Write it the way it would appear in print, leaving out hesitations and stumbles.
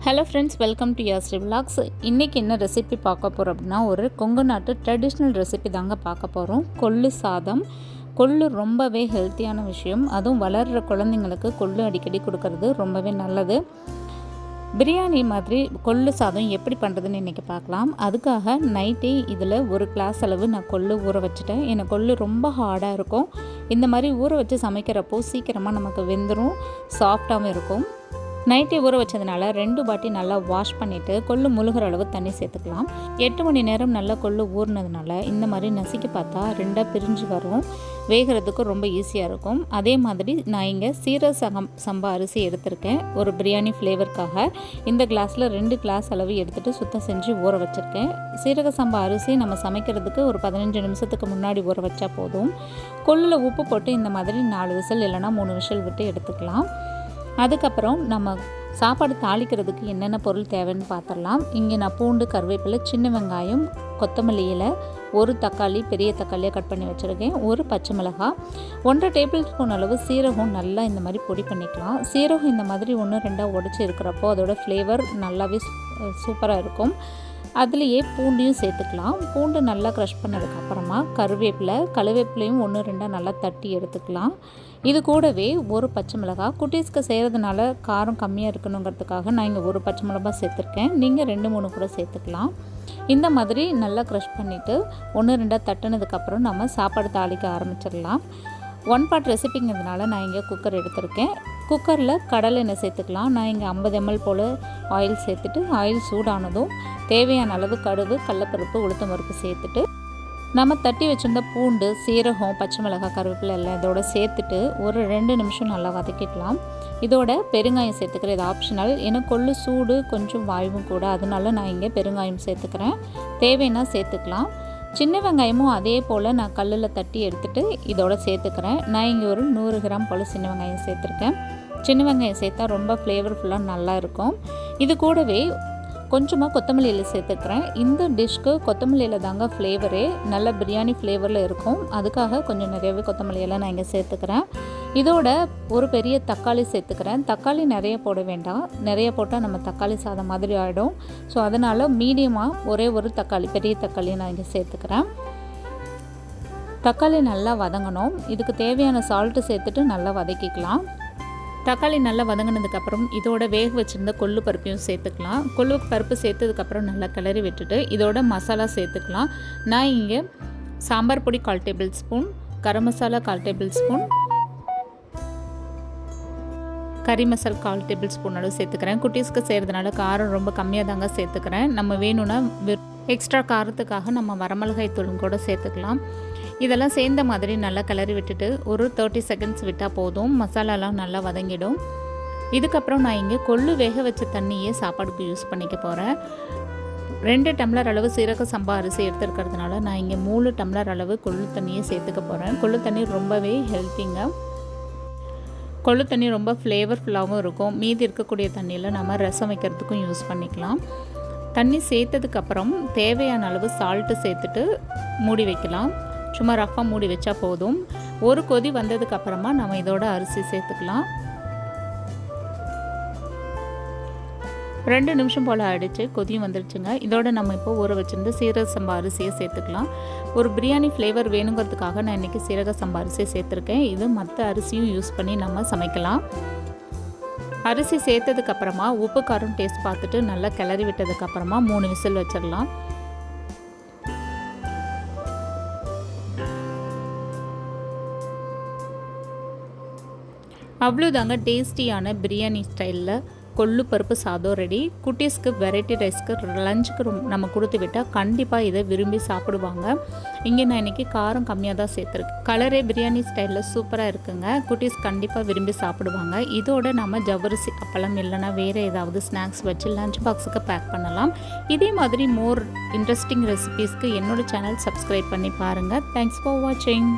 Hello friends, welcome to Yashri vlogs. இன்றைக்கி என்ன recipe பார்க்க போகிறோம் அப்படின்னா, ஒரு கொங்கு நாட்டு ட்ரெடிஷ்னல் ரெசிபி தாங்க பார்க்க போகிறோம். கொள்ளு சாதம். கொள்ளு ரொம்பவே ஹெல்த்தியான விஷயம். அதுவும் வளர்கிற குழந்தைங்களுக்கு கொள்ளு அடிக்கடி கொடுக்கறது ரொம்பவே நல்லது. பிரியாணி மாதிரி கொள்ளு சாதம் எப்படி பண்ணுறதுன்னு இன்றைக்கி பார்க்கலாம். அதுக்காக நைட்டே இதில் ஒரு கிளாஸ் அளவு நான் கொள்ளு ஊற வச்சுட்டேன். எனக்கு கொள்ளு ரொம்ப ஹார்டாக இருக்கும். இந்த மாதிரி ஊற வச்சு சமைக்கிறப்போ சீக்கிரமாக நமக்கு வெந்துடும், சாஃப்டாகவும் இருக்கும். நைட்டே ஊற வச்சதுனால 2 பாட்டி நல்லா வாஷ் பண்ணிவிட்டு கொள்ளு முழுகிற அளவு தண்ணி சேர்த்துக்கலாம். 8 மணி நேரம் நல்லா கொள்ளு ஊறினதுனால இந்த மாதிரி நசுக்கி பார்த்தா 2 பிரிஞ்சு வரும். வேகிறதுக்கு ரொம்ப ஈஸியாக இருக்கும். அதே மாதிரி நான் இங்கே சீரக சம்பா அரிசி எடுத்திருக்கேன். ஒரு பிரியாணி ஃப்ளேவருக்காக இந்த கிளாஸில் 2 கிளாஸ் அளவு எடுத்துகிட்டு சுத்தம் செஞ்சு ஊற வச்சுருக்கேன். சீரக சம்பா அரிசி நம்ம சமைக்கிறதுக்கு ஒரு 15 நிமிஷத்துக்கு முன்னாடி ஊற வச்சா போதும். கொள்ளில் உப்பு போட்டு இந்த மாதிரி 4 விசில் இல்லைனா 3 விசில் விட்டு எடுத்துக்கலாம். அதுக்கப்புறம் நம்ம சாப்பாடு தாளிக்கிறதுக்கு என்னென்ன பொருள் தேவைன்னு பார்த்துடலாம். இங்கே நான் பூண்டு, கருவேப்பிலை, சின்ன வெங்காயம், கொத்தமல்லி இலை, ஒரு தக்காளி, பெரிய தக்காளியாக கட் பண்ணி வச்சுருக்கேன், ஒரு பச்சை மிளகாய், 1.5 டேபிள் ஸ்பூன் அளவு சீரகம் நல்லா இந்த மாதிரி பொடி பண்ணிக்கலாம். சீரகம் இந்த மாதிரி 1-2 உடச்சி இருக்கிறப்போ அதோட ஃப்ளேவர் நல்லாவே சூப்பராக இருக்கும். அதுலேயே பூண்டையும் சேர்த்துக்கலாம். பூண்டு நல்லா க்ரஷ் பண்ணதுக்கப்புறமா கருவேப்பிலையும் 1-2 நல்லா தட்டி எடுத்துக்கலாம். இது கூடவே ஒரு பச்சை மிளகாய், குட்டீஸ்க்கு செய்கிறதுனால காரம் கம்மியாக இருக்கணுங்கிறதுக்காக நான் இங்கே ஒரு பச்சை மிளகாய் சேர்த்துருக்கேன். நீங்கள் 2-3 கூட சேர்த்துக்கலாம். இந்த மாதிரி நல்லா க்ரஷ் பண்ணிவிட்டு 1-2 தட்டினதுக்கப்புறம் நம்ம சாப்பாடு தாளிக்க ஆரம்பிச்சிடலாம். 1 பாட் ரெசிபிங்கிறதுனால நான் இங்கே குக்கர் எடுத்திருக்கேன். குக்கரில் கடலை எண்ணெய் சேர்த்துக்கலாம். நான் இங்கே 50 ml போல் ஆயில் சேர்த்துட்டு ஆயில் சூடானதும் தேவையான அளவு கடுகு, கடலைப்பருப்பு, உளுத்தம் பருப்பு சேர்த்துட்டு நம்ம தட்டி வச்சுருந்த பூண்டு, சீரகம், பச்சை மிளகாய், கருவேப்பிலை எல்லாம் இதோட சேர்த்துட்டு ஒரு 2 நிமிஷம் நல்லா வதக்கிக்கலாம். இதோட பெருங்காயம் சேர்த்துக்கிறேன். இது ஆப்ஷனல். ஏன்னா கொள்ளு சூடு கொஞ்சம் வாய்வும் கூட, அதனால நான் இங்கே பெருங்காயம் சேர்த்துக்கிறேன். தேவைன்னா சேர்த்துக்கலாம். சின்ன வெங்காயமும் அதே போல் நான் கல்லில் தட்டி எடுத்துகிட்டு இதோட சேர்த்துக்கிறேன். நான் இங்கே ஒரு 100 கிராம் போல் சின்ன வெங்காயம் சேர்த்துருக்கேன். சின்ன வெங்காயம் சேர்த்தா ரொம்ப ஃப்ளேவர்ஃபுல்லாக நல்லா இருக்கும். இது கூடவே கொஞ்சமாக கொத்தமல்லி இலை சேர்த்துக்கிறேன். இந்த டிஷ்க்கு கொத்தமல்லி இலை தாங்க ஃப்ளேவரே, நல்ல பிரியாணி ஃப்ளேவரில் இருக்கும். அதுக்காக கொஞ்சம் நிறையவே கொத்தமல்லி இலை நான் இங்கே சேர்த்துக்கிறேன். இதோட ஒரு பெரிய தக்காளி சேர்த்துக்கிறேன். தக்காளி நிறைய போட வேண்டாம், நிறைய போட்டால் நம்ம தக்காளி சாதம் மாதிரி ஆகிடும். ஸோ அதனால் மீடியமாக ஒரே ஒரு தக்காளி, பெரிய தக்காளியை நான் இங்கே சேர்த்துக்கிறேன். தக்காளி நல்லா வதங்கணும். இதுக்கு தேவையான சால்ட்டு சேர்த்துட்டு நல்லா வதக்கிக்கலாம். தக்காளி நல்லா வதங்கினதுக்கப்புறம் இதோட வேக வச்சுருந்த கொள்ளு பருப்பையும் சேர்த்துக்கலாம். கொள்ளு பருப்பு சேர்த்ததுக்கப்புறம் நல்லா கிளறி விட்டுட்டு இதோட மசாலா சேர்த்துக்கலாம். நான் இங்கே சாம்பார் பொடி 1/4 table spoon, garam masala 1/4 table spoon, கறி மசாலா 1/4 டேபிள் ஸ்பூன் அளவு சேர்த்துக்கிறேன். குட்டீஸ்க்கு செய்கிறதுனால காரம் ரொம்ப கம்மியாக தாங்க சேர்த்துக்கிறேன். நம்ம வேணும்னா எக்ஸ்ட்ரா காரத்துக்காக நம்ம வரமிளகாய் தூளும் கூட சேர்த்துக்கலாம். இதெல்லாம் சேர்ந்த மாதிரி நல்லா கிளறி விட்டுட்டு ஒரு 30 செகண்ட்ஸ் விட்டால் போதும். மசாலாலாம் நல்லா வதங்கிடும். இதுக்கப்புறம் நான் இங்கே கொள்ளு வேக வச்ச தண்ணியே சாப்பாடுக்கு யூஸ் பண்ணிக்க போகிறேன். 2 டம்ளர் அளவு சீரக சம்பா அரிசி எடுத்துருக்கிறதுனால நான் இங்கே 3 டம்ளர் அளவு கொள்ளு தண்ணியை சேர்த்துக்க போகிறேன். கொள்ளு தண்ணி ரொம்பவே ஹெல்த்திங்க. கொள்ளு தண்ணி ரொம்ப ஃப்ளேவர்ஃபுல்லாகவும் இருக்கும். மீதி இருக்கக்கூடிய தண்ணியில் நம்ம ரசம் வைக்கிறதுக்கும் யூஸ் பண்ணிக்கலாம். தண்ணி சேர்த்ததுக்கப்புறம் தேவையான அளவு சால்ட்டு சேர்த்துட்டு மூடி வைக்கலாம். சும்மா ரஃபாக மூடி வச்சா போதும். ஒரு கொதி வந்ததுக்கப்புறமா நம்ம இதோட அரிசி சேர்த்துக்கலாம். 2 நிமிஷம் போல் ஆகிடுச்சு, கொதியும் வந்துருச்சுங்க. இதோட நம்ம இப்போ ஊற வச்சுருந்து சீரக சம்பா அரிசியை சேர்த்துக்கலாம். ஒரு பிரியாணி ஃப்ளேவர் வேணுங்கிறதுக்காக நான் இன்றைக்கி சீரக சம்பா அரிசியை சேர்த்துருக்கேன். இது மற்ற அரிசியும் யூஸ் பண்ணி நம்ம சமைக்கலாம். அரிசி சேர்த்ததுக்கப்புறமா உப்பு காரம் டேஸ்ட் பார்த்துட்டு நல்லா கிளறி விட்டதுக்கப்புறமா 3 விசில் வச்சிடலாம். அவ்வளோதாங்க, டேஸ்டியான பிரியாணி ஸ்டைலில் கொள்ளு பருப்பு சாதம் ரெடி. குட்டீஸ்க்கு வெரைட்டி ரைஸ்க்கு லஞ்சுக்கு நம்ம கொடுத்து விட்டால் கண்டிப்பாக இதை விரும்பி சாப்பிடுவாங்க. இங்கே நான் இன்றைக்கி காரம் கம்மியாக தான் சேர்த்துருக்கேன். கலரே பிரியாணி ஸ்டைலில் சூப்பராக இருக்குங்க. குட்டீஸ் கண்டிப்பாக விரும்பி சாப்பிடுவாங்க. இதோட நம்ம ஜவ்வரிசி அப்பளம் இல்லைனா வேறு ஏதாவது ஸ்நாக்ஸ் வச்சு லஞ்ச் பாக்ஸுக்கு பேக் பண்ணலாம். இதே மாதிரி மோர் இன்ட்ரெஸ்டிங் ரெசிபீஸ்க்கு என்னோடய சேனல் சப்ஸ்கிரைப் பண்ணி பாருங்கள். தேங்க்ஸ் ஃபார் வாட்சிங்.